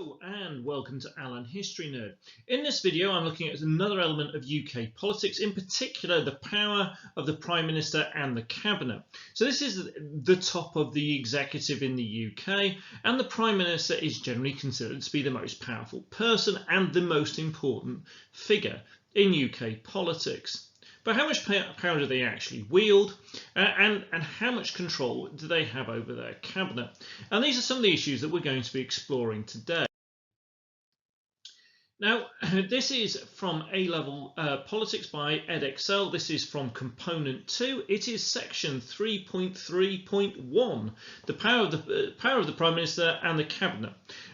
Hello and welcome to Alan History Nerd. In this video I'm looking at another element of UK politics, in particular the power of the Prime Minister and the Cabinet. So this is the top of the executive in the UK, and the Prime Minister is generally considered to be the most powerful person and the most important figure in UK politics. But how much power do they actually wield, and how much control do they have over their cabinet? And these are some of the issues that we're going to be exploring today. Now, this is from A-Level Politics by EDEXCEL. This is from Component 2. It is Section 3.3.1, the power of the Prime Minister and the Cabinet.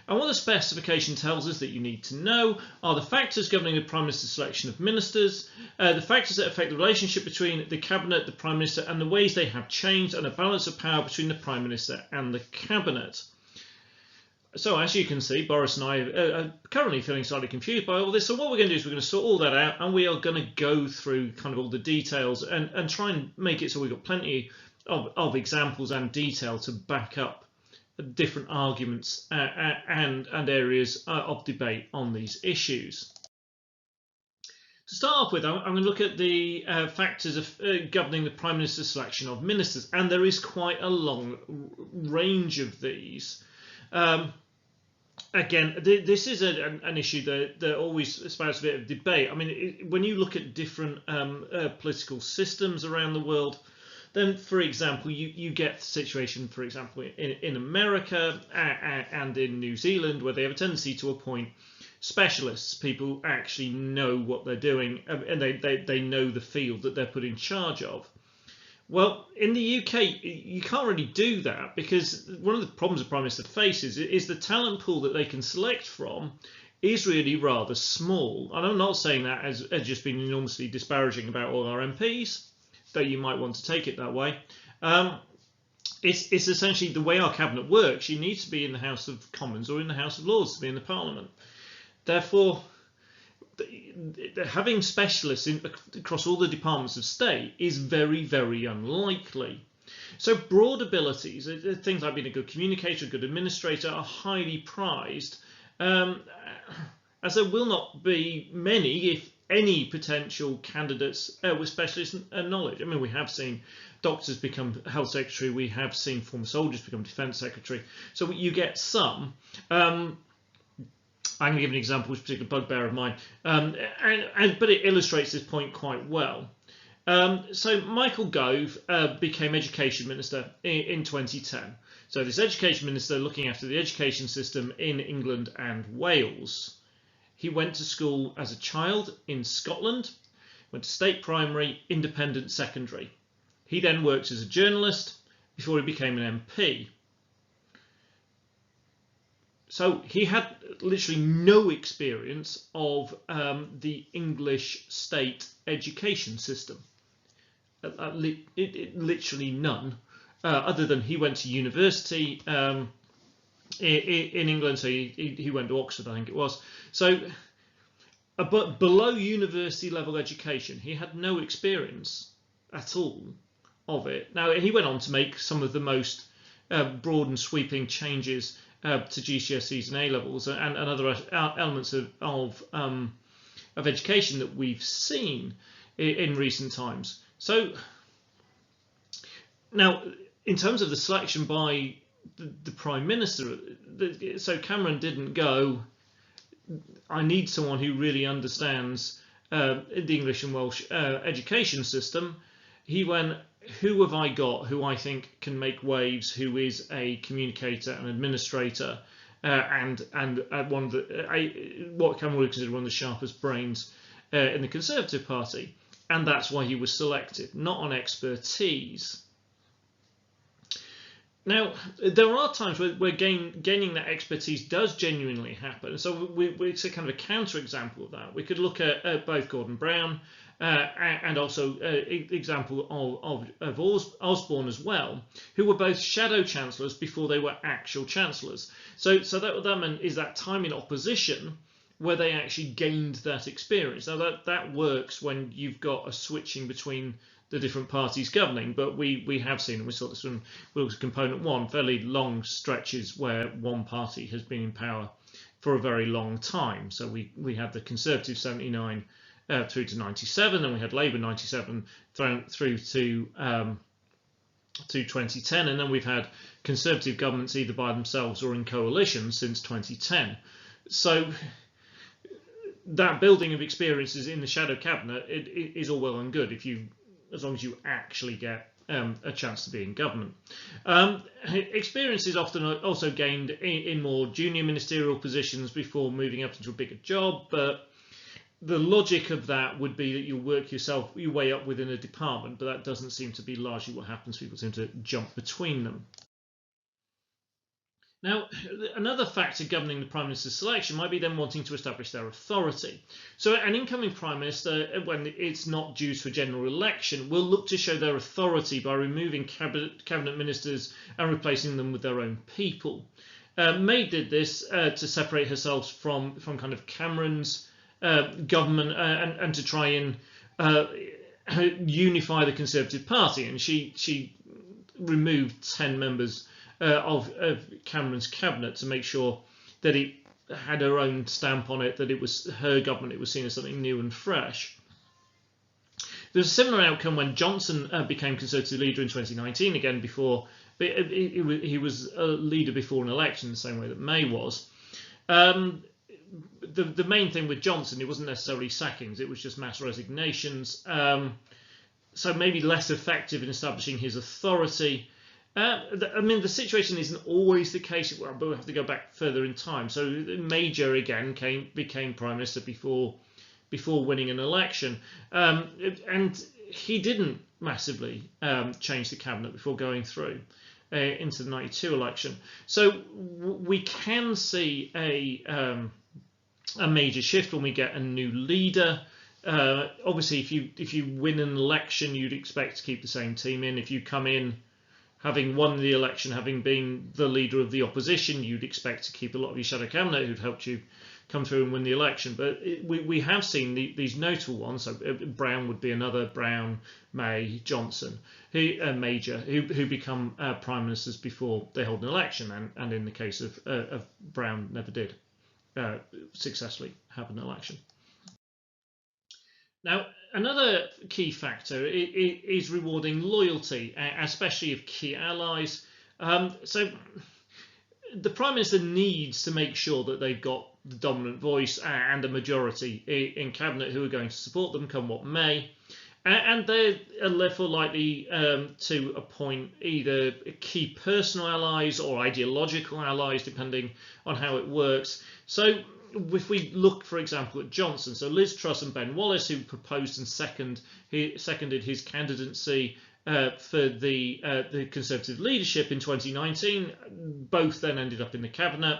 And what the specification tells us that you need to know are the factors governing the Prime Minister's selection of ministers, the factors that affect the relationship between the Cabinet, the Prime Minister, and the ways they have changed, and a balance of power between the Prime Minister and the Cabinet. So as you can see, Boris and I are currently feeling slightly confused by all this. So what we're going to do is we're going to sort all that out, and we are going to go through kind of all the details and try and make it so we've got plenty of examples and detail to back up different arguments and areas of debate on these issues. To start off with, I'm going to look at the factors of governing the Prime Minister's selection of ministers, and there is quite a long range of these. Again, this is an issue that always spouts a bit of debate. I mean, when you look at different political systems around the world, then, for example, you get the situation, for example, in America and in New Zealand, where they have a tendency to appoint specialists, people who actually know what they're doing, and they know the field that they're put in charge of. Well, in the UK, you can't really do that, because one of the problems the Prime Minister faces is the talent pool that they can select from is really rather small. And I'm not saying that as just being enormously disparaging about all our MPs, though you might want to take it that way. It's essentially the way our cabinet works. You need to be in the House of Commons or in the House of Lords to be in the Parliament. Therefore, having specialists across all the departments of state is very, very unlikely. So broad abilities, things like being a good communicator, a good administrator, are highly prized, as there will not be many, if any, potential candidates with specialist knowledge. I mean, we have seen doctors become health secretary, we have seen former soldiers become defence secretary, so you get some. I'm going to give an example, which is a particular bugbear of mine, but it illustrates this point quite well. So Michael Gove became Education Minister in 2010. So this Education Minister looking after the education system in England and Wales. He went to school as a child in Scotland, went to state primary, independent secondary. He then worked as a journalist before he became an MP. So he had literally no experience of the English state education system, literally none, other than he went to university in England, so he went to Oxford, I think it was. So, but below university level education, he had no experience at all of it. Now, he went on to make some of the most broad and sweeping changes to GCSEs and A-levels and other elements of education that we've seen in recent times. So now, in terms of the selection by the Prime Minister, so Cameron didn't go, I need someone who really understands the English and Welsh education system. He went, who have I got who I think can make waves, who is a communicator and administrator, and one of the what Cameron would consider one of the sharpest brains in the Conservative Party, and that's why he was selected, not on expertise. Now, there are times where gaining that expertise does genuinely happen. So it's a kind of a counter-example of that. We could look at both Gordon Brown and also example of Osborne as well, who were both shadow chancellors before they were actual chancellors. So that meant is that time in opposition where they actually gained that experience. Now that works when you've got a switching between the different parties governing, but we have seen, and we saw this from Component 1, fairly long stretches where one party has been in power for a very long time. So we had the Conservative 79 through to 97, and we had Labour 97 through to 2010, and then we've had Conservative governments either by themselves or in coalition since 2010. So that building of experiences in the shadow cabinet it is all well and good as long as you actually get a chance to be in government. Experience is often also gained in more junior ministerial positions before moving up into a bigger job, but the logic of that would be that you work your way up within a department, but that doesn't seem to be largely what happens. People seem to jump between them. Now, another factor governing the Prime Minister's selection might be them wanting to establish their authority. So an incoming Prime Minister, when it's not due to a general election, will look to show their authority by removing cabinet ministers and replacing them with their own people. May did this to separate herself from kind of Cameron's government and to try and unify the Conservative Party, and she removed 10 members of Cameron's cabinet to make sure that it had her own stamp on it, that it was her government, it was seen as something new and fresh. There was a similar outcome when Johnson became Conservative leader in 2019, again before he was a leader before an election, the same way that May was. The main thing with Johnson, it wasn't necessarily sackings, it was just mass resignations, so maybe less effective in establishing his authority. I mean, the situation isn't always the case, but we have to go back further in time. So Major again became Prime Minister before winning an election, and he didn't massively change the cabinet before going through into the 92 election. So we can see a major shift when we get a new leader. Obviously, if you win an election, you'd expect to keep the same team in. If you come in having won the election, having been the leader of the opposition, you'd expect to keep a lot of your shadow cabinet who'd helped you come through and win the election. But we have seen these notable ones. So Brown would be another, Brown, May, Johnson, Major, who become prime ministers before they hold an election, and in the case of Brown, never did successfully have an election. Now, another key factor is rewarding loyalty, especially of key allies. So the Prime Minister needs to make sure that they've got the dominant voice and a majority in Cabinet who are going to support them come what may. And they're therefore likely to appoint either key personal allies or ideological allies, depending on how it works. So if we look, for example, at Johnson, so Liz Truss and Ben Wallace, who proposed and seconded his candidacy for the Conservative leadership in 2019, both then ended up in the cabinet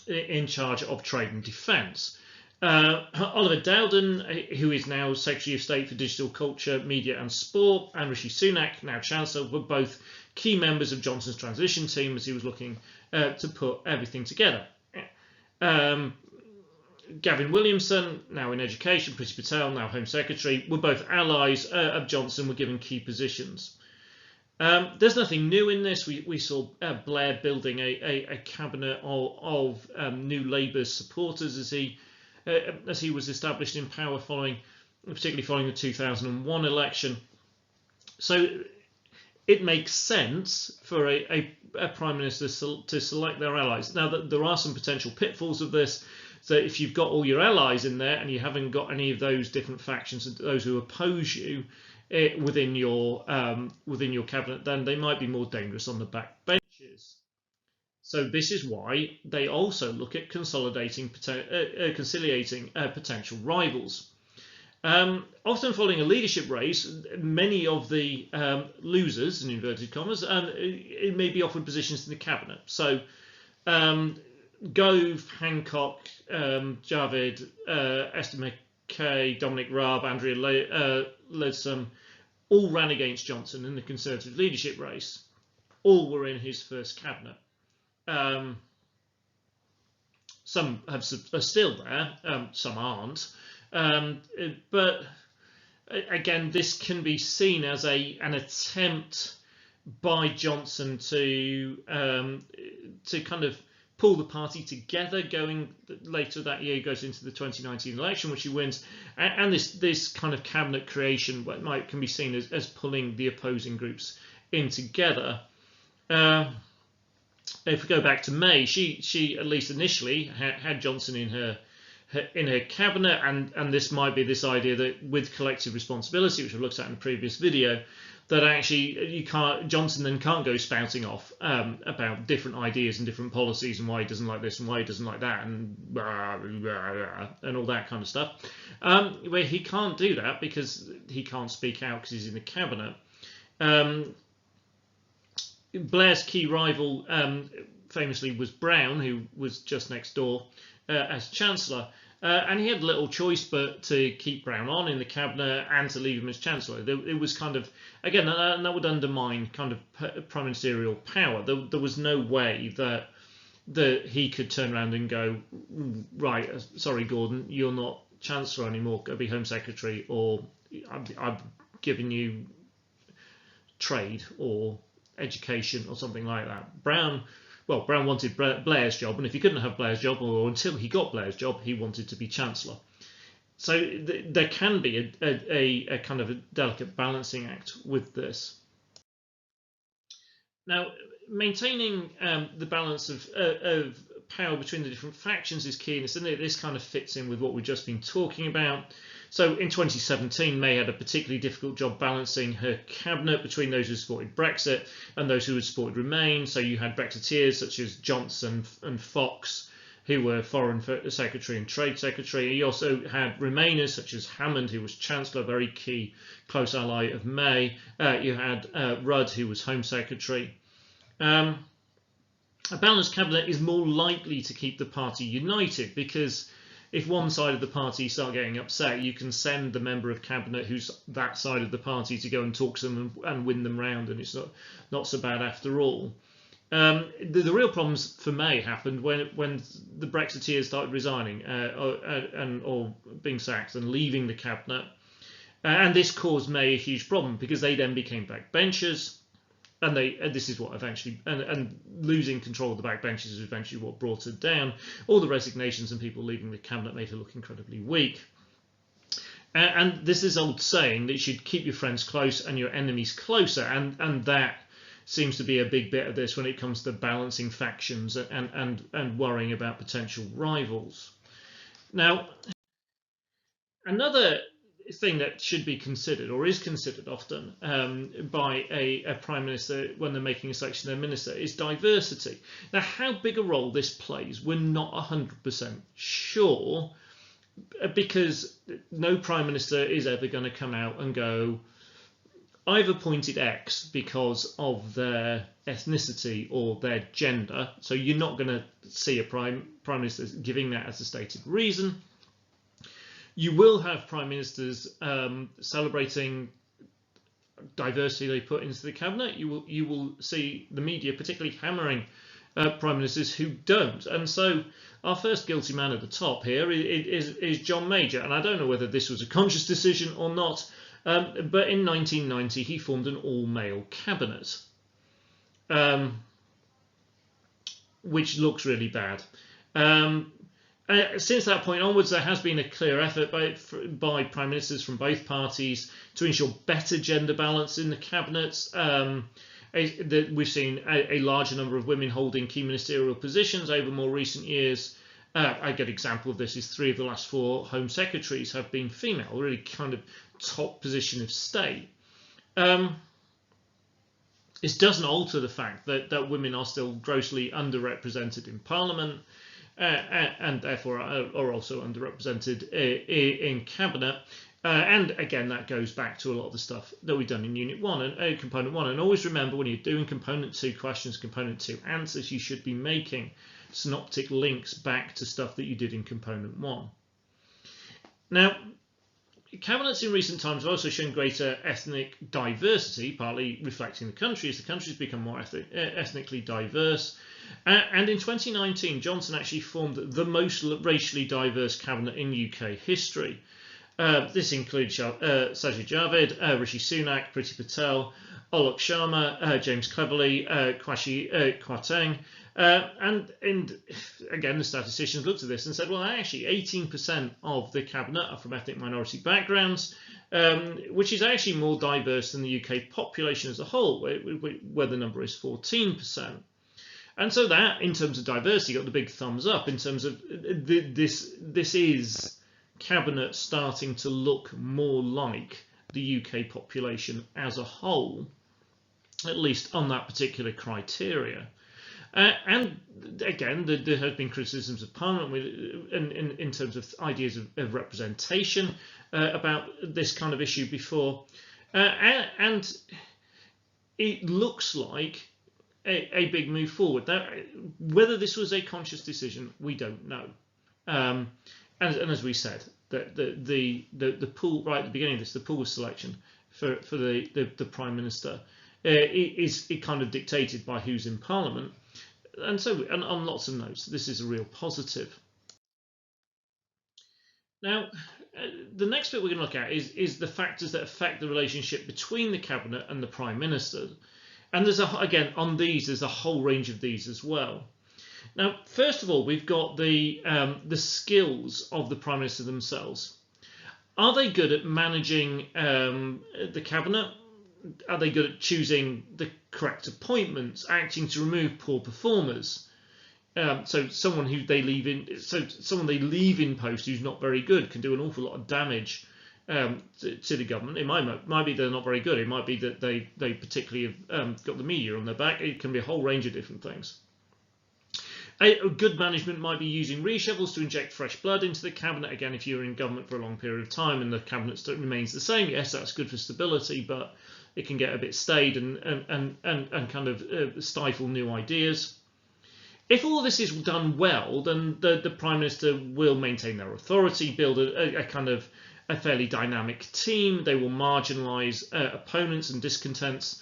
in charge of trade and defence. Oliver Dowden, who is now Secretary of State for Digital Culture, Media and Sport, and Rishi Sunak, now Chancellor, were both key members of Johnson's transition team as he was looking to put everything together. Gavin Williamson, now in Education, Priti Patel, now Home Secretary, were both allies of Johnson, were given key positions. There's nothing new in this. We saw Blair building a cabinet of new Labour supporters as he was established in power, particularly following the 2001 election. So it makes sense for a Prime Minister to select their allies. Now, there are some potential pitfalls of this. So if you've got all your allies in there and you haven't got any of those different factions, those who oppose you within your cabinet, then they might be more dangerous on the back benches. So this is why they also look at conciliating potential rivals. Often following a leadership race, many of the losers, in inverted commas, it may be offered positions in the cabinet. So Gove, Hancock, Javid, Esther McKay, Dominic Raab, Andrea Leadsom all ran against Johnson in the Conservative leadership race. All were in his first cabinet. Some are still there, some aren't. But again, this can be seen as an attempt by Johnson to kind of pull the party together going later that year. He goes into the 2019 election, which he wins, and this kind of cabinet creation can be seen as pulling the opposing groups in together. If we go back to May, she at least initially had Johnson in her cabinet, and this might be this idea that with collective responsibility, which I've looked at in a previous video, that actually Johnson then can't go spouting off about different ideas and different policies and why he doesn't like this and why he doesn't like that and all that kind of stuff. Where he can't do that because he can't speak out because he's in the cabinet. Blair's key rival famously was Brown, who was just next door as Chancellor. And he had little choice but to keep Brown on in the cabinet and to leave him as Chancellor. It was kind of, again, and that would undermine kind of prime ministerial power. There was no way that he could turn around and go, right, sorry, Gordon, you're not Chancellor anymore, go be Home Secretary, or I've given you trade or education or something like that. Brown wanted Blair's job, and if he couldn't have Blair's job, or until he got Blair's job, he wanted to be Chancellor. So there can be a kind of a delicate balancing act with this. Now, maintaining the balance of power between the different factions is key, and this kind of fits in with what we've just been talking about. So in 2017, May had a particularly difficult job balancing her cabinet between those who supported Brexit and those who had supported Remain. So you had Brexiteers such as Johnson and Fox, who were Foreign Secretary and Trade Secretary. You also had Remainers such as Hammond, who was Chancellor, very key, close ally of May. You had Rudd, who was Home Secretary. A balanced cabinet is more likely to keep the party united, because if one side of the party start getting upset, you can send the member of cabinet who's that side of the party to go and talk to them and win them round, and it's not so bad after all. The real problems for May happened when the Brexiteers started resigning or being sacked and leaving the cabinet, and this caused May a huge problem because they then became backbenchers. And this is what eventually, and losing control of the backbenches is eventually what brought her down. All the resignations and people leaving the cabinet made her look incredibly weak. And this is old saying that you should keep your friends close and your enemies closer, and that seems to be a big bit of this when it comes to balancing factions and worrying about potential rivals. Now, another thing that should be considered, or is considered often by a prime minister when they're making a selection of their minister, is diversity. Now, how big a role this plays, we're not 100% sure, because no prime minister is ever going to come out and go, I've appointed X because of their ethnicity or their gender. So you're not going to see a prime minister giving that as a stated reason. You will have prime ministers celebrating diversity they put into the cabinet. You will see the media particularly hammering prime ministers who don't. And so our first guilty man at the top here is John Major. And I don't know whether this was a conscious decision or not, but in 1990 he formed an all-male cabinet, which looks really bad. Since that point onwards, there has been a clear effort by prime ministers from both parties to ensure better gender balance in the cabinets. We've seen a larger number of women holding key ministerial positions over more recent years. A good example of this is 3 of the last 4 Home Secretaries have been female, really kind of top position of state. This doesn't alter the fact that women are still grossly underrepresented in Parliament, and therefore are also underrepresented in cabinet. And again, that goes back to a lot of the stuff that we've done in Unit 1 and Component 1. And always remember, when you're doing Component 2 questions, Component 2 answers, you should be making synoptic links back to stuff that you did in Component 1. Now, cabinets in recent times have also shown greater ethnic diversity, partly reflecting the country as the country's become more ethnically diverse. And in 2019, Johnson actually formed the most racially diverse cabinet in UK history. This includes Sajid Javid, Rishi Sunak, Priti Patel, Alok Sharma, James Cleverly, Kwasi Kwarteng, And again, the statisticians looked at this and said, well, actually 18% of the cabinet are from ethnic minority backgrounds, which is actually more diverse than the UK population as a whole, where the number is 14%. And so that, in terms of diversity, got the big thumbs up in terms of this is cabinet starting to look more like the UK population as a whole, at least on that particular criteria. And again, there have been criticisms of Parliament in terms of ideas of representation about this kind of issue before. And it looks like a big move forward. Whether this was a conscious decision, we don't know. And as we said, the pool right at the beginning of this, the pool of selection for the Prime Minister is kind of dictated by who's in Parliament. And so, and on lots of notes, this is a real positive. Now, the next bit we're going to look at is the factors that affect the relationship between the cabinet and the Prime Minister. And there's again on these, there's a whole range of these as well. Now, first of all, we've got the skills of the Prime Minister themselves. Are they good at managing the cabinet? Are they good at choosing the correct appointments, acting to remove poor performers? So someone they leave in post who's not very good can do an awful lot of damage to the government. It might be they're not very good. It might be that they particularly have got the media on their back. It can be a whole range of different things. A good management might be using reshuffles to inject fresh blood into the cabinet. Again, if you're in government for a long period of time and the cabinet remains the same, yes, that's good for stability, but it can get a bit staid and kind of stifle new ideas. If all this is done well, then the Prime Minister will maintain their authority, build a kind of a fairly dynamic team. They will marginalise opponents and discontents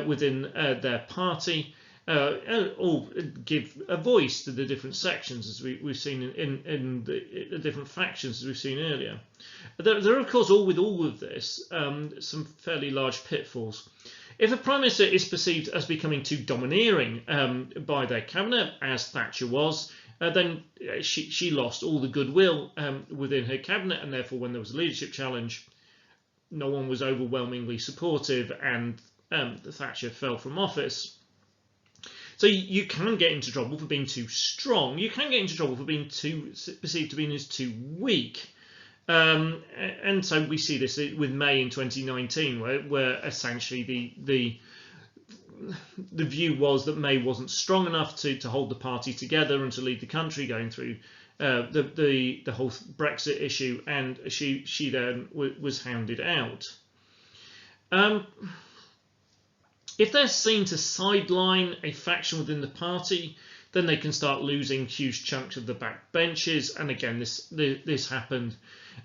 within their party, or give a voice to the different sections, as we've seen in the different factions, as we've seen earlier. There are, of course, with all of this, some fairly large pitfalls. If a Prime Minister is perceived as becoming too domineering by their cabinet, as Thatcher was, then she lost all the goodwill within her cabinet, and therefore when there was a leadership challenge, no one was overwhelmingly supportive, and Thatcher fell from office. So you can get into trouble for being too strong. You can get into trouble for being perceived to be as too weak. And so we see this with May in 2019, where essentially the view was that May wasn't strong enough to hold the party together and to lead the country going through the whole Brexit issue, and she then was hounded out. If they're seen to sideline a faction within the party, then they can start losing huge chunks of the back benches. And again, this happened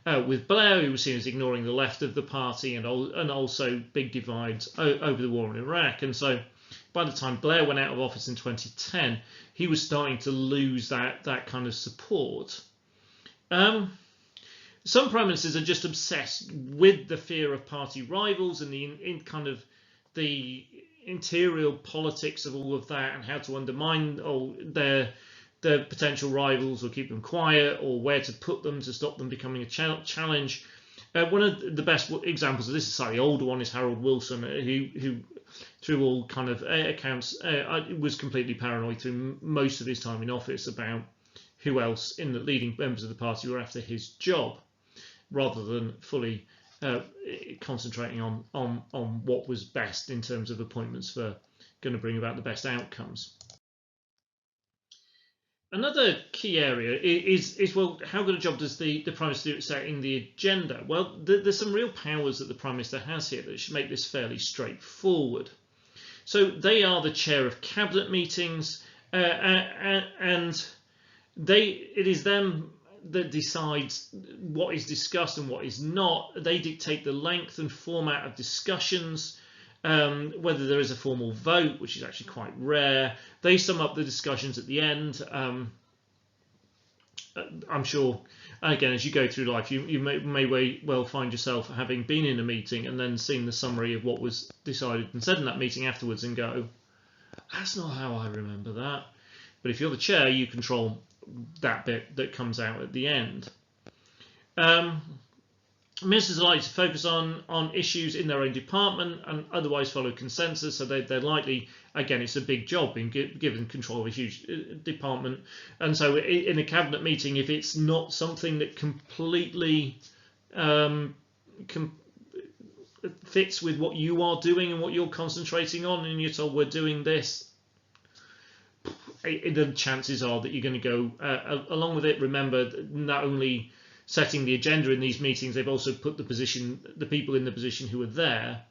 with Blair, who was seen as ignoring the left of the party, and also big divides over the war in Iraq. And so by the time Blair went out of office in 2010, he was starting to lose that kind of support. Some prime ministers are just obsessed with the fear of party rivals and the interior politics of all of that, and how to undermine their potential rivals or keep them quiet, or where to put them to stop them becoming a challenge. One of the best examples of this, is a slightly older one, is Harold Wilson, who through all kind of accounts was completely paranoid through most of his time in office about who else in the leading members of the party were after his job, rather than fully concentrating on what was best in terms of appointments for going to bring about the best outcomes. Another key area is well, how good a job does the Prime Minister do at setting the agenda? Well, there's some real powers that the Prime Minister has here that should make this fairly straightforward. So they are the chair of cabinet meetings, and it is them that decides what is discussed and what is not. They dictate the length and format of discussions, whether there is a formal vote, which is actually quite rare. They sum up the discussions at the end. I'm sure, again, as you go through life, you may well find yourself having been in a meeting and then seeing the summary of what was decided and said in that meeting afterwards and go, that's not how I remember that. But if you're the chair, you control that bit that comes out at the end. Ministers like to focus on issues in their own department and otherwise follow consensus. So they're likely, again, it's a big job being given control of a huge department. And so in a cabinet meeting, if it's not something that completely fits with what you are doing and what you're concentrating on, and you're told we're doing this, the chances are that you're going to go along with it. Remember, not only setting the agenda in these meetings, they've also put the people in the position who are there,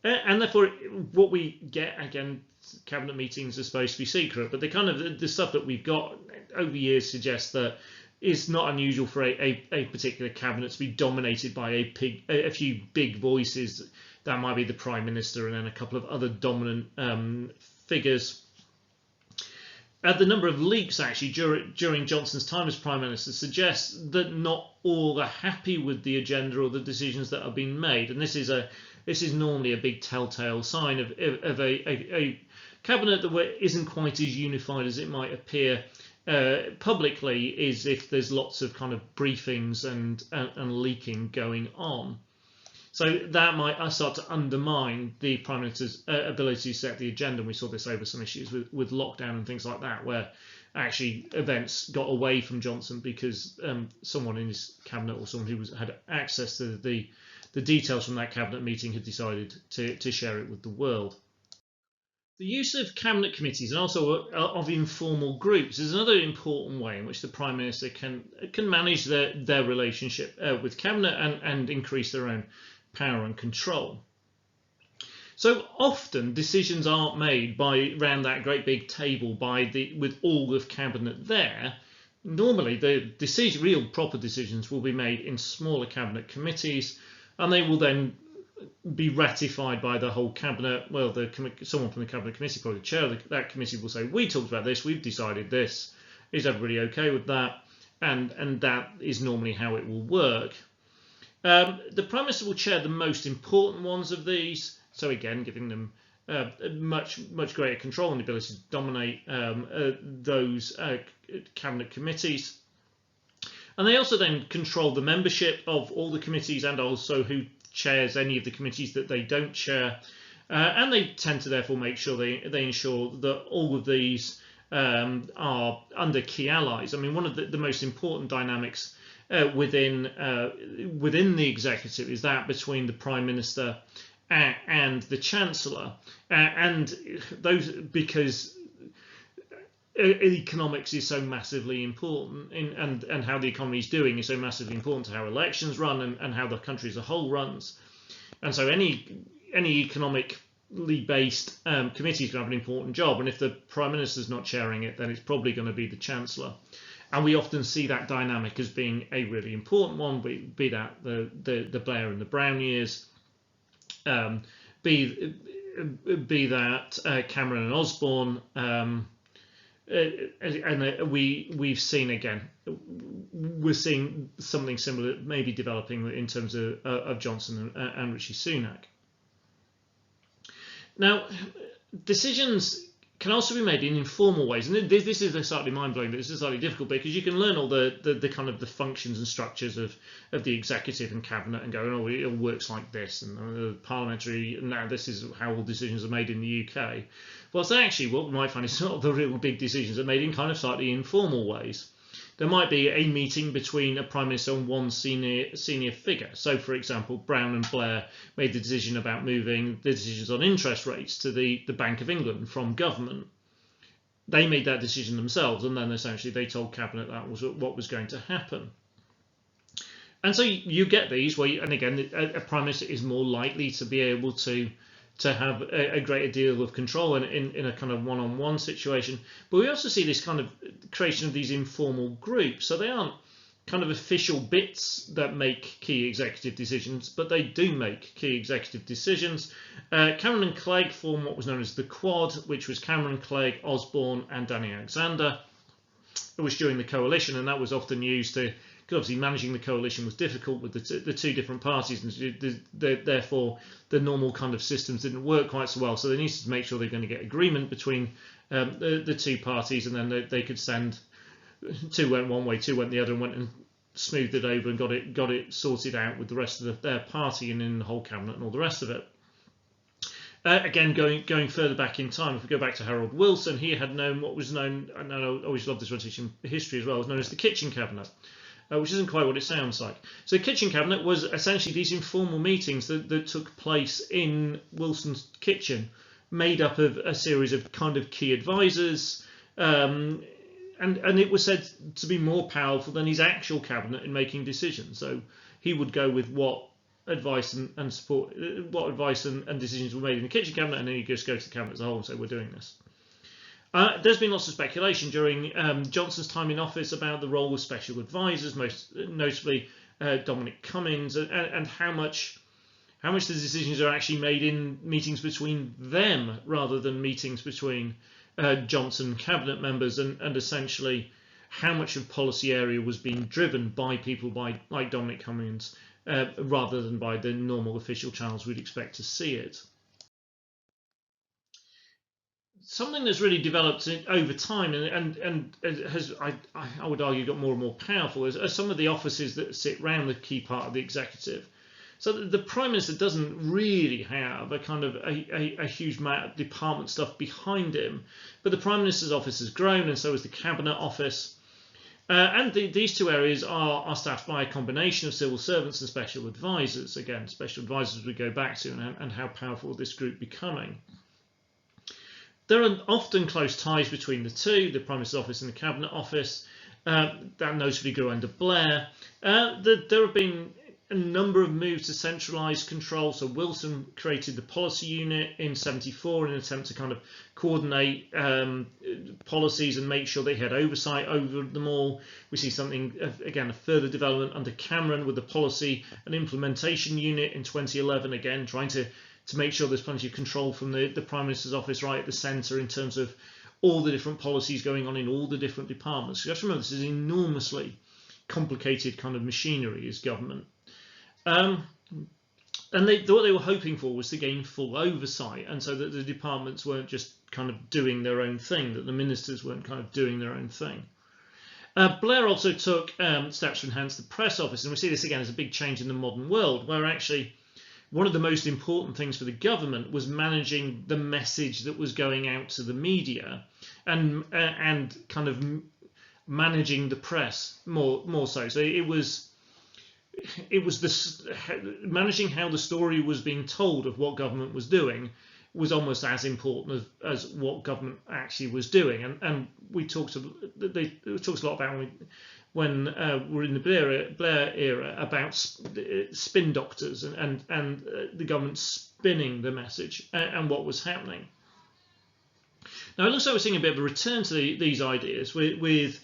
and therefore what we get, again, cabinet meetings are supposed to be secret, but the stuff that we've got over the years suggests that it's not unusual for a particular cabinet to be dominated by a few big voices. That might be the Prime Minister and then a couple of other dominant figures. The number of leaks actually during Johnson's time as Prime Minister suggests that not all are happy with the agenda or the decisions that are being made, and this is normally a big telltale sign of a cabinet that isn't quite as unified as it might appear publicly, is if there's lots of kind of briefings and leaking going on. So that might start to undermine the Prime Minister's ability to set the agenda. And we saw this over some issues with lockdown and things like that, where actually events got away from Johnson because someone in his cabinet or someone who had access to the details from that cabinet meeting had decided to share it with the world. The use of cabinet committees and also of informal groups is another important way in which the Prime Minister can manage their relationship with cabinet and increase their own power and control. So often decisions aren't made around that great big table with all of cabinet there. Normally the real proper decisions will be made in smaller cabinet committees, and they will then be ratified by the whole cabinet. Well, someone from the cabinet committee, probably the chair of that committee, will say, we talked about this, we've decided this, is everybody okay with that? And that is normally how it will work. The Prime Minister will chair the most important ones of these, so again giving them much greater control and the ability to dominate those cabinet committees. And they also then control the membership of all the committees and also who chairs any of the committees that they don't chair. And they tend to therefore make sure they ensure that all of these are under key allies. I mean, one of the most important dynamics within the executive is that between the Prime Minister and the Chancellor, and those, because economics is so massively important and how the economy is doing is so massively important to how elections run and how the country as a whole runs. And so any economically based committee is going to have an important job, and if the Prime Minister is not chairing it, then it's probably going to be the Chancellor. And we often see that dynamic as being a really important one, be that the Blair and the Brown years, be that Cameron and Osborne, and we've seen, again, we're seeing something similar maybe developing in terms of Johnson and Rishi Sunak. Now, decisions can also be made in informal ways, and this is slightly mind-blowing, but this is slightly difficult because you can learn all the kind of the functions and structures of the executive and cabinet and go, oh, it works like this, and parliamentary, now this is how all decisions are made in the UK. Well, so actually what we might find is not the real big decisions are made in kind of slightly informal ways. There might be a meeting between a Prime Minister and one senior figure. So, for example, Brown and Blair made the decision about moving the decisions on interest rates to the Bank of England from government. They made that decision themselves, and then essentially they told Cabinet that was what was going to happen. And so you get these where, and again, a Prime Minister is more likely to be able to have a greater deal of control in a kind of one-on-one situation. But we also see this kind of creation of these informal groups. So they aren't kind of official bits that make key executive decisions, but they do make key executive decisions. Cameron and Clegg form what was known as the Quad, which was Cameron, Clegg, Osborne and Danny Alexander. It was during the coalition, and that was often used to because obviously managing the coalition was difficult with the two different parties, and therefore the normal kind of systems didn't work quite so well. So they needed to make sure they're going to get agreement between the two parties, and then they could send two went one way, two went the other, and went and smoothed it over and got it sorted out with the rest of their party and in the whole cabinet and all the rest of it. Again, going further back in time, if we go back to Harold Wilson, he had known what was known, and I always love this when teaching history as well, was known as the kitchen cabinet, which isn't quite what it sounds like. So the kitchen cabinet was essentially these informal meetings that took place in Wilson's kitchen, made up of a series of kind of key advisors, and it was said to be more powerful than his actual cabinet in making decisions. So he would go with what advice and support, what advice and decisions were made in the kitchen cabinet, and then you just go to the cabinet as a whole and say, we're doing this. There's been lots of speculation during Johnson's time in office about the role of special advisors, most notably Dominic Cummings, and how much the decisions are actually made in meetings between them rather than meetings between Johnson cabinet members, and essentially how much of policy area was being driven by people like Dominic Cummings rather than by the normal official channels we'd expect to see it. Something that's really developed over time and has, I would argue, got more and more powerful are some of the offices that sit around the key part of the executive. So the Prime Minister doesn't really have a kind of a huge amount of department stuff behind him, but the Prime Minister's office has grown, and so has the Cabinet Office. And these two areas are staffed by a combination of civil servants and special advisors. Again, special advisors we go back to, and how powerful this group becoming. There are often close ties between the two, the Prime Minister's office and the Cabinet Office. That notably grew under Blair. There have been a number of moves to centralise control. So Wilson created the policy unit in '74 in an attempt to kind of coordinate policies and make sure they had oversight over them all. We see something, again, a further development under Cameron with the policy and implementation unit in 2011, again trying to make sure there's plenty of control from the Prime Minister's office right at the centre in terms of all the different policies going on in all the different departments. You have to remember, this is enormously complicated kind of machinery as government. And what they were hoping for was to gain full oversight, and so that the departments weren't just kind of doing their own thing, that the ministers weren't kind of doing their own thing. Blair also took steps to enhance the press office, and we see this again as a big change in the modern world, where actually one of the most important things for the government was managing the message that was going out to the media, and kind of managing the press more so. So it was this managing how the story was being told of what government was doing was almost as important as what government actually was doing. And we talked a lot about when we're in the Blair era about spin doctors and the government spinning the message and what was happening. Now it looks like we're seeing a bit of a return to these ideas with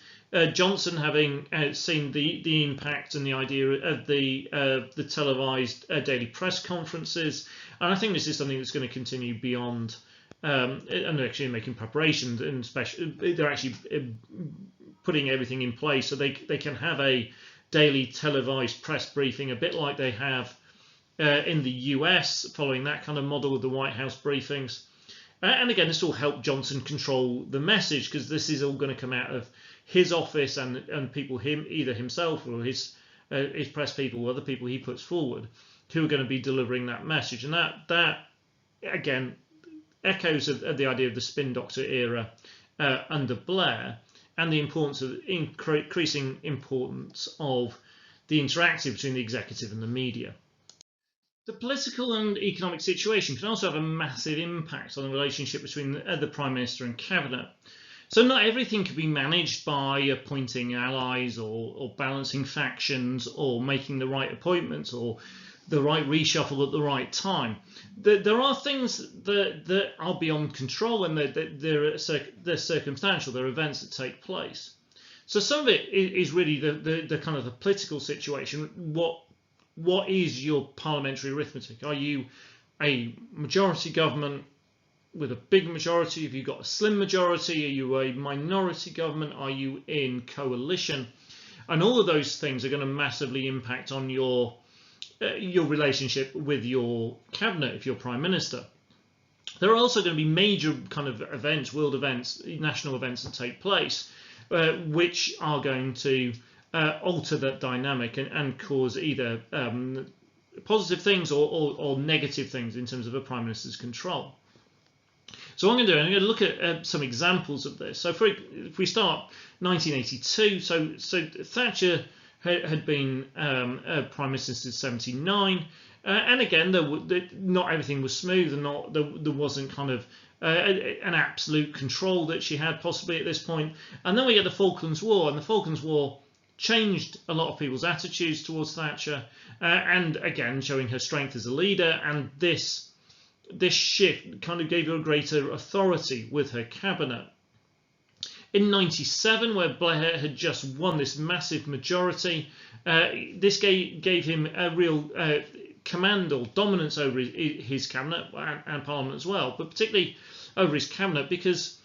Johnson having seen the impact and the idea of the televised daily press conferences, and I think this is something that's going to continue beyond. And they're actually making preparations, and they're actually putting everything in place so they can have a daily televised press briefing, a bit like they have in the US, following that kind of model of the White House briefings. And again, this will help Johnson control the message, because this is all going to come out of his office and people, either himself or his press people or other people he puts forward, who are going to be delivering that message. And that again echoes of the idea of the spin doctor era under Blair, and the importance of increasing importance of the interactive between the executive and the media. The political and economic situation can also have a massive impact on the relationship between the Prime Minister and Cabinet. So not everything can be managed by appointing allies or balancing factions or making the right appointments or the right reshuffle at the right time. There are things that are beyond control, and they're circumstantial. They're events that take place. So some of it is really the kind of the political situation. What is your parliamentary arithmetic? Are you a majority government with a big majority? Have you got a slim majority? Are you a minority government? Are you in coalition? and all of those things are going to massively impact on your relationship with your cabinet if you're Prime Minister. There are also going to be major kind of events, world events, national events that take place, which are going to alter that dynamic and cause either positive things or negative things in terms of a Prime Minister's control. So what I'm going to look at some examples of this. So if we start 1982, so Thatcher had been Prime Minister since 79, and again, not everything was smooth, and there wasn't kind of an absolute control that she had possibly at this point. And then we get the Falklands War, and the Falklands War changed a lot of people's attitudes towards Thatcher, and again showing her strength as a leader, and this shift kind of gave her a greater authority with her cabinet. In 97, where Blair had just won this massive majority, this gave him a real command or dominance over his cabinet and Parliament as well, but particularly over his cabinet, because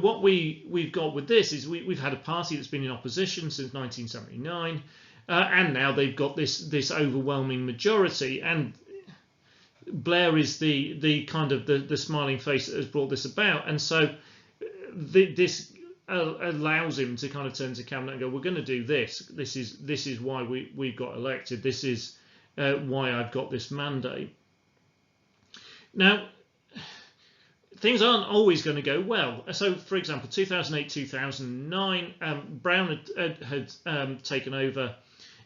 what we've got with this is we've had a party that's been in opposition since 1979, and now they've got this overwhelming majority, and Blair is the kind of the smiling face that has brought this about, and so this allows him to kind of turn to cabinet and go, we're going to do this. This is why we've got elected. This is why I've got this mandate. Now, things aren't always going to go well. So, for example, 2008-2009, Brown had taken over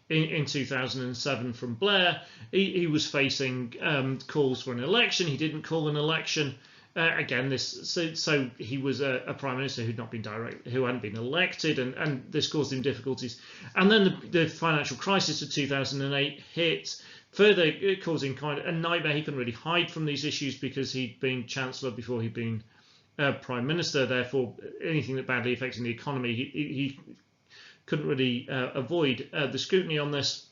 in 2007 from Blair. He was facing calls for an election. He didn't call an election. Again, so he was a prime minister who hadn't been elected, and this caused him difficulties. And then the financial crisis of 2008 hit, further causing kind of a nightmare. He couldn't really hide from these issues because he'd been chancellor before he'd been prime minister. Therefore, anything that badly affected the economy, he couldn't really avoid the scrutiny on this.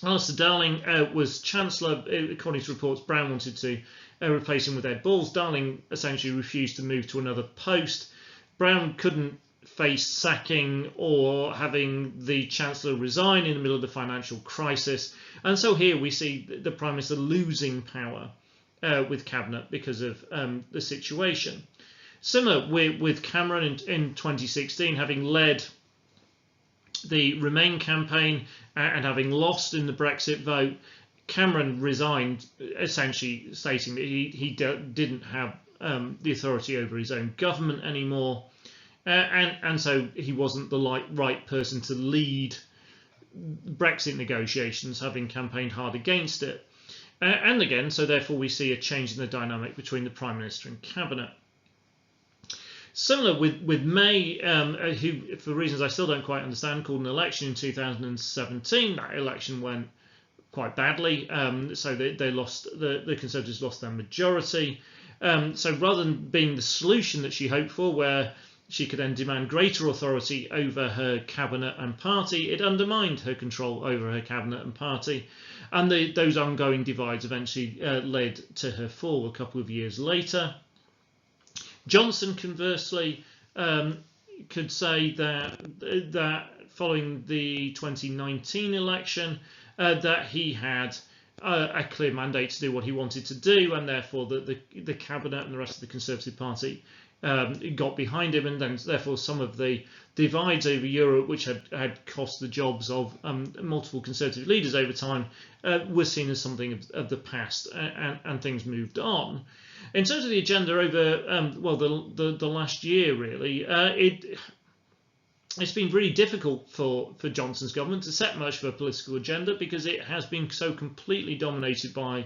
Alistair Darling was chancellor. According to reports, Brown wanted to replace him with Ed Balls. Darling essentially refused to move to another post. Brown couldn't face sacking or having the Chancellor resign in the middle of the financial crisis. And so here we see the Prime Minister losing power with Cabinet because of the situation. Similar with Cameron in 2016, having led the Remain campaign and having lost in the Brexit vote, Cameron resigned, essentially stating that he didn't have the authority over his own government anymore, and so he wasn't the right person to lead Brexit negotiations, having campaigned hard against it. And again, so therefore we see a change in the dynamic between the Prime Minister and Cabinet. Similar with May, who, for reasons I still don't quite understand, called an election in 2017. That election went quite badly, so they lost. The Conservatives lost their majority. So rather than being the solution that she hoped for, where she could then demand greater authority over her cabinet and party, it undermined her control over her cabinet and party, and those ongoing divides eventually led to her fall a couple of years later. Johnson, conversely, could say that following the 2019 election, that he had a clear mandate to do what he wanted to do, and therefore the cabinet and the rest of the Conservative Party got behind him, and then therefore some of the divides over Europe, which had cost the jobs of multiple Conservative leaders over time, were seen as something of the past, and things moved on. In terms of the agenda over the last year, really, it's been really difficult for Johnson's government to set much of a political agenda because it has been so completely dominated by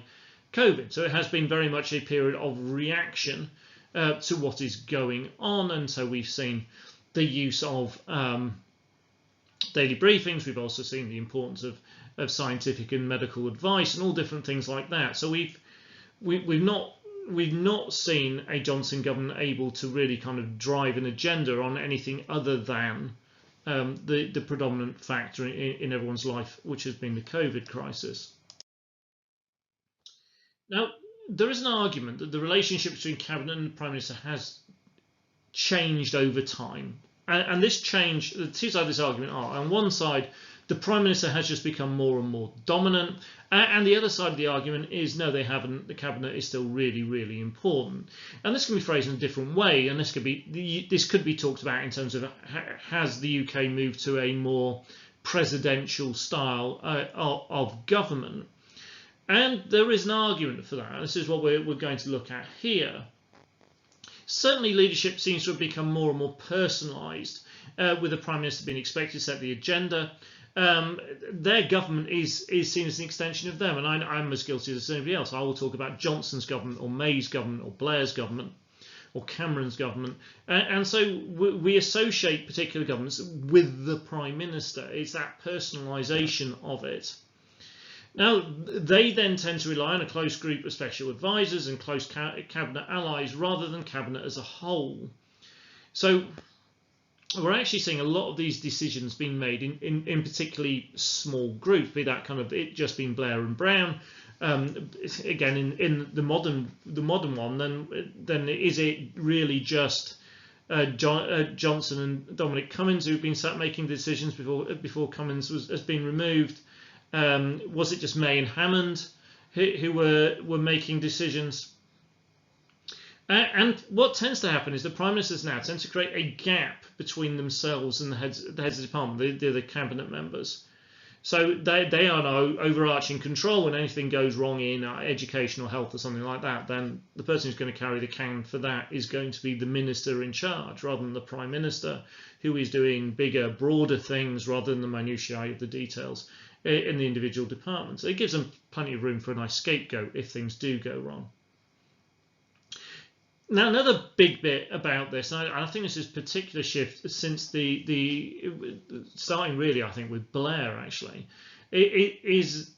COVID. So it has been very much a period of reaction to what is going on, and so we've seen the use of daily briefings. We've also seen the importance of scientific and medical advice and all different things like that. So we've not seen a Johnson government able to really kind of drive an agenda on anything other than the predominant factor in everyone's life, which has been the COVID crisis. Now, there is an argument that the relationship between Cabinet and the Prime Minister has changed over time. and this change, the two sides of this argument are, on one side, the Prime Minister has just become more and more dominant, and the other side of the argument is, no, they haven't. The Cabinet is still really, really important. And this can be phrased in a different way, and this could be talked about in terms of, has the UK moved to a more presidential style of government? And there is an argument for that. This is what we're going to look at here. Certainly, leadership seems to have become more and more personalised, with the Prime Minister being expected to set the agenda. Their government is seen as an extension of them, and I'm as guilty as anybody else. I will talk about Johnson's government, or May's government, or Blair's government, or Cameron's government, and so we associate particular governments with the Prime Minister. It's that personalisation of it. Now, they then tend to rely on a close group of special advisors and close cabinet allies rather than cabinet as a whole. So we're actually seeing a lot of these decisions being made in particularly small groups, be that kind of it just being Blair and Brown. Again, in the modern one, then is it really just Johnson and Dominic Cummings who've been sat making decisions before Cummings has been removed? Was it just May and Hammond who were making decisions? And what tends to happen is the Prime Ministers now tend to create a gap between themselves and the heads of the department, the cabinet members. So they are now overarching control. When anything goes wrong in education or health or something like that, then the person who's going to carry the can for that is going to be the minister in charge, rather than the Prime Minister, who is doing bigger, broader things rather than the minutiae of the details in the individual departments. It gives them plenty of room for a nice scapegoat if things do go wrong. Now, another big bit about this, and I think this is a particular shift since starting really, I think, with Blair, actually, it is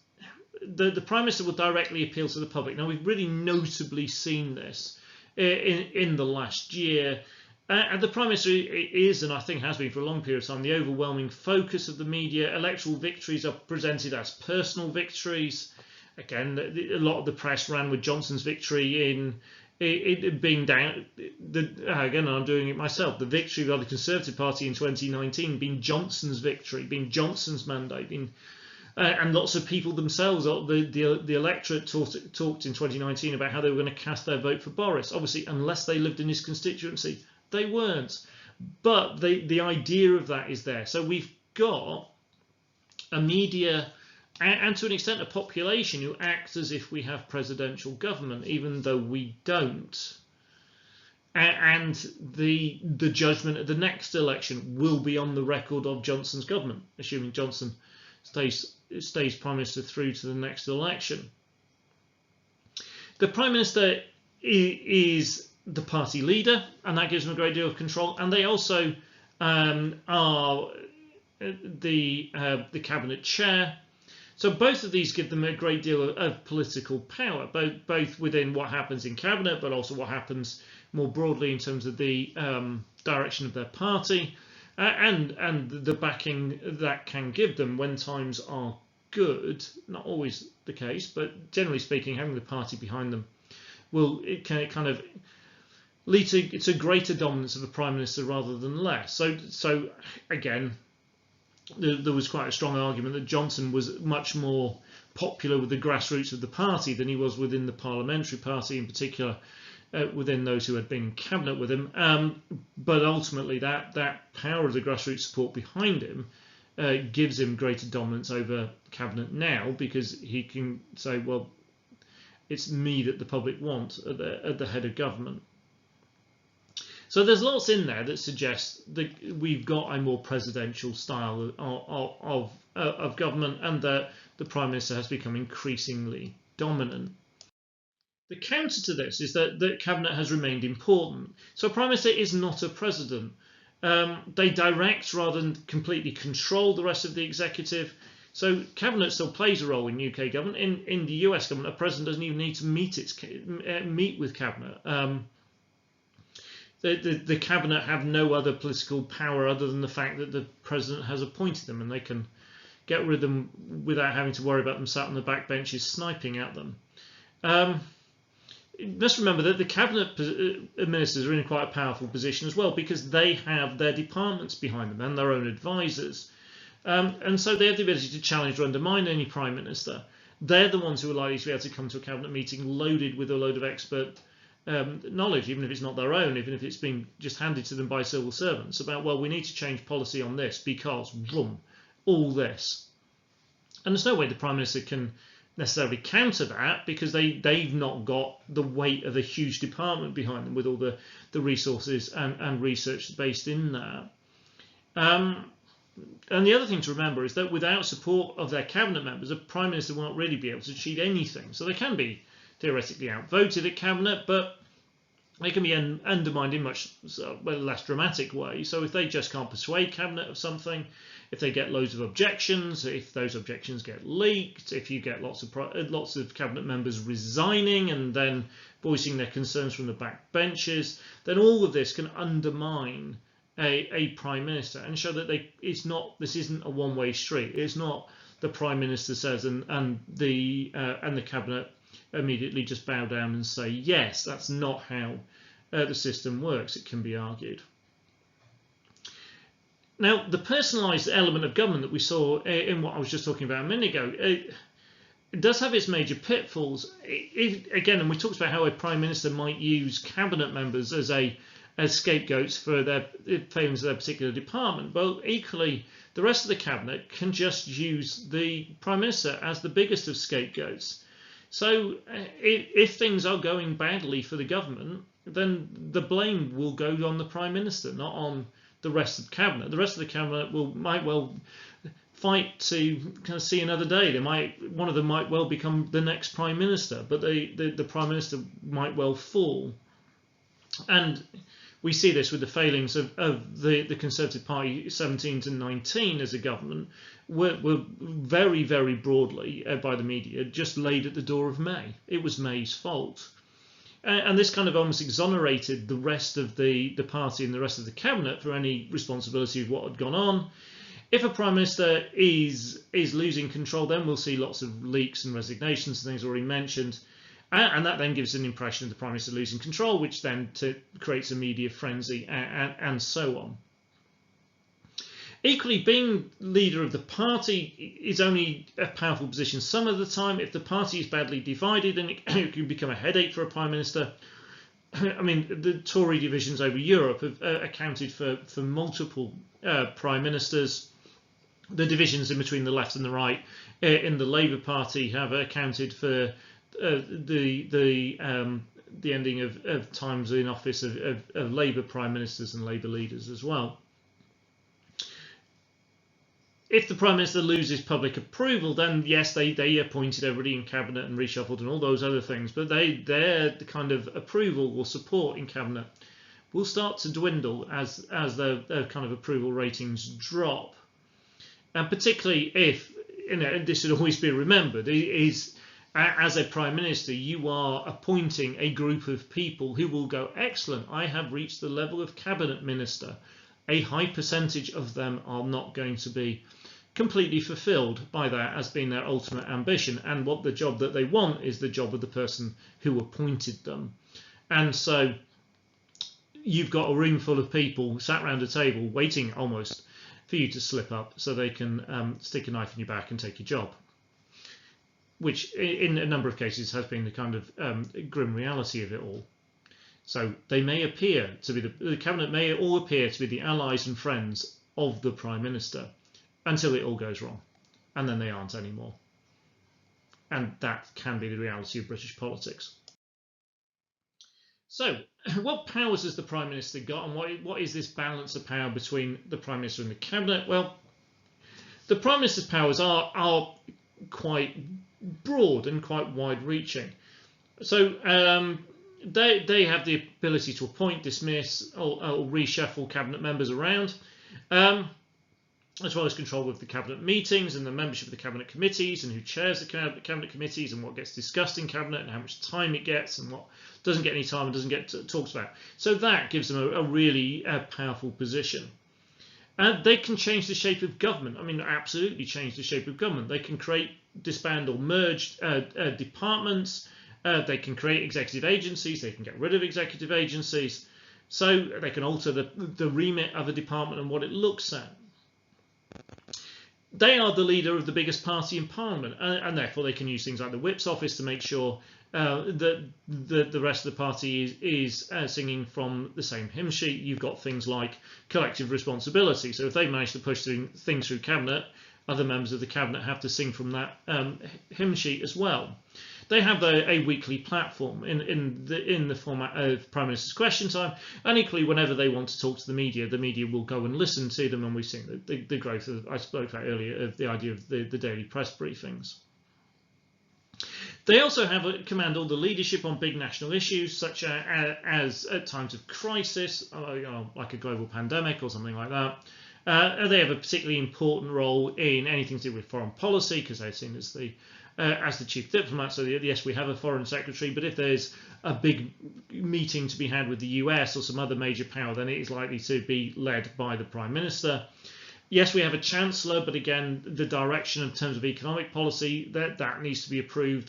the Prime Minister will directly appeal to the public. Now, we've really notably seen this in the last year. And the Prime Minister is, and I think has been for a long period of time, the overwhelming focus of the media. Electoral victories are presented as personal victories. Again, a lot of the press ran with Johnson's victory in it being down. Again, I'm doing it myself. The victory of the Conservative Party in 2019 being Johnson's victory, being Johnson's mandate, and lots of people themselves, the electorate talked in 2019 about how they were going to cast their vote for Boris. Obviously, unless they lived in his constituency, they weren't. But the idea of that is there. So we've got a media and to an extent a population who acts as if we have presidential government, even though we don't. And the judgment at the next election will be on the record of Johnson's government, assuming Johnson stays Prime Minister through to the next election. The Prime Minister is the party leader, and that gives them a great deal of control. And they also are the cabinet chair. So both of these give them a great deal of political power, both within what happens in cabinet, but also what happens more broadly in terms of the direction of their party, and the backing that can give them when times are good. Not always the case, but generally speaking, having the party behind them it can kind of lead to greater dominance of the Prime Minister rather than less. So again, there was quite a strong argument that Johnson was much more popular with the grassroots of the party than he was within the parliamentary party, in particular within those who had been in cabinet with him. But ultimately, that power of the grassroots support behind him gives him greater dominance over cabinet now, because he can say, well, it's me that the public want at the head of government. So there's lots in there that suggests that we've got a more presidential style of government, and that the Prime Minister has become increasingly dominant. The counter to this is that the cabinet has remained important. So Prime Minister is not a president. They direct rather than completely control the rest of the executive. So cabinet still plays a role in UK government. In the US government, a president doesn't even need to meet with cabinet. The cabinet have no other political power other than the fact that the president has appointed them, and they can get rid of them without having to worry about them sat on the back benches sniping at them. you must remember that the cabinet ministers are in quite a powerful position as well, because they have their departments behind them and their own advisors. And so they have the ability to challenge or undermine any prime minister. They're the ones who are likely to be able to come to a cabinet meeting loaded with a load of expert knowledge, even if it's not their own, even if it's been just handed to them by civil servants, about, well, we need to change policy on this because, vroom, all this. And there's no way the Prime Minister can necessarily counter that, because they've not got the weight of a huge department behind them with all the resources and research based in that. And the other thing to remember is that without support of their cabinet members, a Prime Minister will not really be able to achieve anything. So they can be theoretically outvoted at cabinet, but they can be undermined in much less dramatic way. So if they just can't persuade cabinet of something, if they get loads of objections, if those objections get leaked, if you get lots of cabinet members resigning and then voicing their concerns from the back benches, then all of this can undermine a prime minister and show that this isn't a one-way street. It's not the prime minister says and the cabinet immediately just bow down and say yes. That's not how the system works, it can be argued. Now, the personalised element of government that we saw in what I was just talking about a minute ago, it does have its major pitfalls. Again, and we talked about how a prime minister might use cabinet members as scapegoats for their failings of their particular department. Well, equally, the rest of the cabinet can just use the prime minister as the biggest of scapegoats. So if things are going badly for the government, then the blame will go on the prime minister, not on the rest of the cabinet. The rest of the cabinet might well fight to kind of see another day. One of them might well become the next prime minister, but the prime minister might well fall. And we see this with the failings of the Conservative Party 17 to 19 as a government, were very, very broadly by the media just laid at the door of May. It was May's fault. And this kind of almost exonerated the rest of the party and the rest of the cabinet for any responsibility of what had gone on. If a prime minister is losing control, then we'll see lots of leaks and resignations and things already mentioned. And that then gives an impression of the prime minister losing control, which then creates a media frenzy and so on. Equally, being leader of the party is only a powerful position some of the time. If the party is badly divided, then it can become a headache for a prime minister. I mean, the Tory divisions over Europe have accounted for multiple prime ministers. The divisions in between the left and the right in the Labour Party have accounted for the ending of times in office of Labour prime ministers and Labour leaders as well. If the Prime Minister loses public approval, then yes, they appointed everybody in cabinet and reshuffled and all those other things, but their kind of approval or support in cabinet will start to dwindle as their kind of approval ratings drop. And particularly if, this should always be remembered, is as a Prime Minister, you are appointing a group of people who will go, excellent, I have reached the level of cabinet minister. A high percentage of them are not going to be completely fulfilled by that as being their ultimate ambition, and what the job that they want is the job of the person who appointed them. And so you've got a room full of people sat around a table waiting almost for you to slip up so they can stick a knife in your back and take your job, which in a number of cases has been the kind of grim reality of it all. So they may appear to be the cabinet may all appear to be the allies and friends of the Prime Minister until it all goes wrong, and then they aren't anymore. And that can be the reality of British politics. So, what powers has the Prime Minister got, and what is this balance of power between the Prime Minister and the cabinet? Well, the Prime Minister's powers are quite broad and quite wide-reaching. So they have the ability to appoint, dismiss, or reshuffle cabinet members around, as well as control of the cabinet meetings and the membership of the cabinet committees and who chairs the cabinet committees and what gets discussed in cabinet and how much time it gets and what doesn't get any time and doesn't get talked about. So that gives them a really powerful position. They can change the shape of government. I mean, absolutely change the shape of government. They can create, disband or merge departments. They can create executive agencies, they can get rid of executive agencies, so they can alter the remit of a department and what it looks at. They are the leader of the biggest party in Parliament, and therefore they can use things like the Whip's office to make sure that the rest of the party is singing from the same hymn sheet. You've got things like collective responsibility. So if they manage to push things through cabinet, other members of the cabinet have to sing from that hymn sheet as well. They have a weekly platform in the format of Prime Minister's Question Time, and equally whenever they want to talk to the media will go and listen to them, and we've seen the growth of, I spoke about earlier, of the idea of the daily press briefings. They also have command all the leadership on big national issues, such as at times of crisis, like a global pandemic or something like that. They have a particularly important role in anything to do with foreign policy, because they're seen as the chief diplomat. So yes, we have a foreign secretary, but if there's a big meeting to be had with the US or some other major power, then it is likely to be led by the Prime Minister. Yes, we have a chancellor, but again, the direction in terms of economic policy, that needs to be approved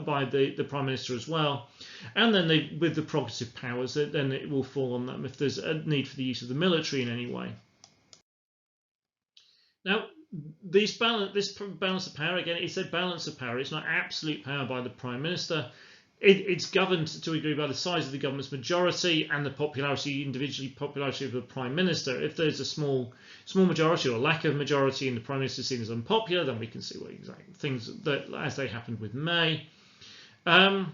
by the Prime Minister as well. And then with the prerogative powers, then it will fall on them if there's a need for the use of the military in any way. Now, this balance of power, again, it's a balance of power. It's not absolute power by the Prime Minister. It's governed to a degree by the size of the government's majority and the individual popularity of the Prime Minister. If there's a small majority or a lack of majority and the Prime Minister is seen as unpopular, then we can see what exact things that, as they happened with May. The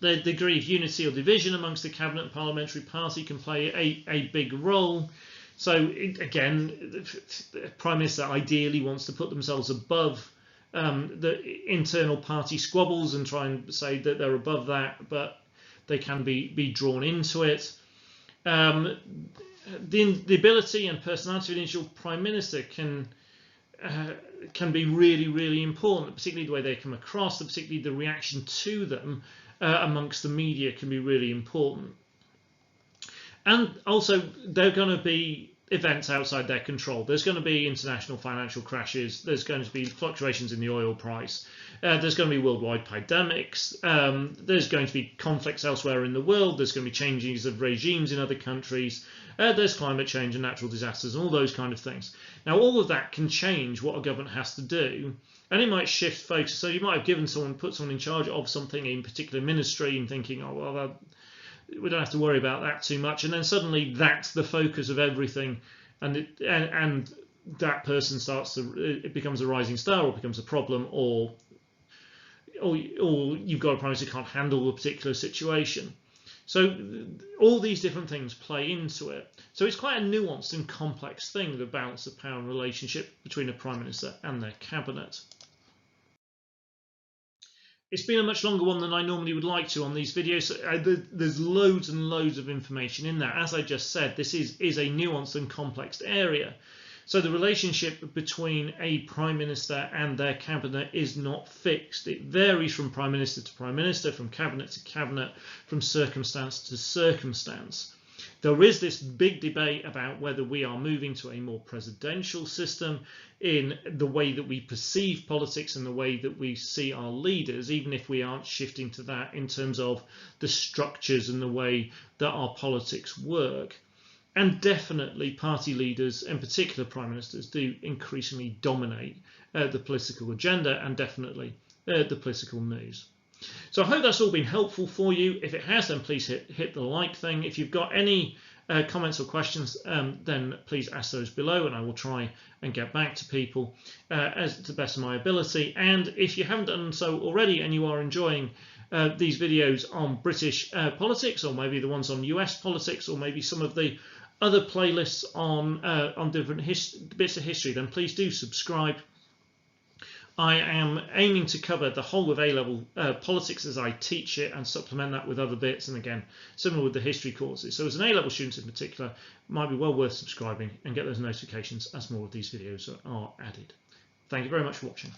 degree of unity or division amongst the cabinet and parliamentary party can play a big role. So again, the Prime Minister ideally wants to put themselves above the internal party squabbles and try and say that they're above that, but they can be drawn into it. The ability and personality of the individual Prime Minister can be really, really important, particularly the way they come across, particularly the reaction to them amongst the media can be really important. And also, there are going to be events outside their control. There's going to be international financial crashes. There's going to be fluctuations in the oil price. There's going to be worldwide pandemics. There's going to be conflicts elsewhere in the world. There's going to be changes of regimes in other countries. There's climate change and natural disasters and all those kind of things. Now, all of that can change what a government has to do, and it might shift focus. So you might have put someone in charge of something in particular ministry and thinking, oh, well, we don't have to worry about that too much, and then suddenly that's the focus of everything, and that person it becomes a rising star or becomes a problem, or you've got a Prime Minister who can't handle a particular situation. So all these different things play into it. So it's quite a nuanced and complex thing, the balance of power and relationship between a Prime Minister and their cabinet. It's been a much longer one than I normally would like to on these videos. There's loads and loads of information in there. As I just said, this is a nuanced and complex area. So the relationship between a Prime Minister and their cabinet is not fixed. It varies from Prime Minister to Prime Minister, from cabinet to cabinet, from circumstance to circumstance. There is this big debate about whether we are moving to a more presidential system in the way that we perceive politics and the way that we see our leaders, even if we aren't shifting to that in terms of the structures and the way that our politics work. And definitely party leaders, in particular Prime Ministers, do increasingly dominate the political agenda and definitely the political news. So I hope that's all been helpful for you. If it has, then please hit the like thing. If you've got any comments or questions, then please ask those below, and I will try and get back to people as to the best of my ability. And if you haven't done so already and you are enjoying these videos on British politics, or maybe the ones on US politics, or maybe some of the other playlists on different bits of history, then please do subscribe. I am aiming to cover the whole of A-level politics as I teach it and supplement that with other bits, and again, similar with the history courses. So as an A-level student in particular, it might be well worth subscribing and get those notifications as more of these videos are added. Thank you very much for watching.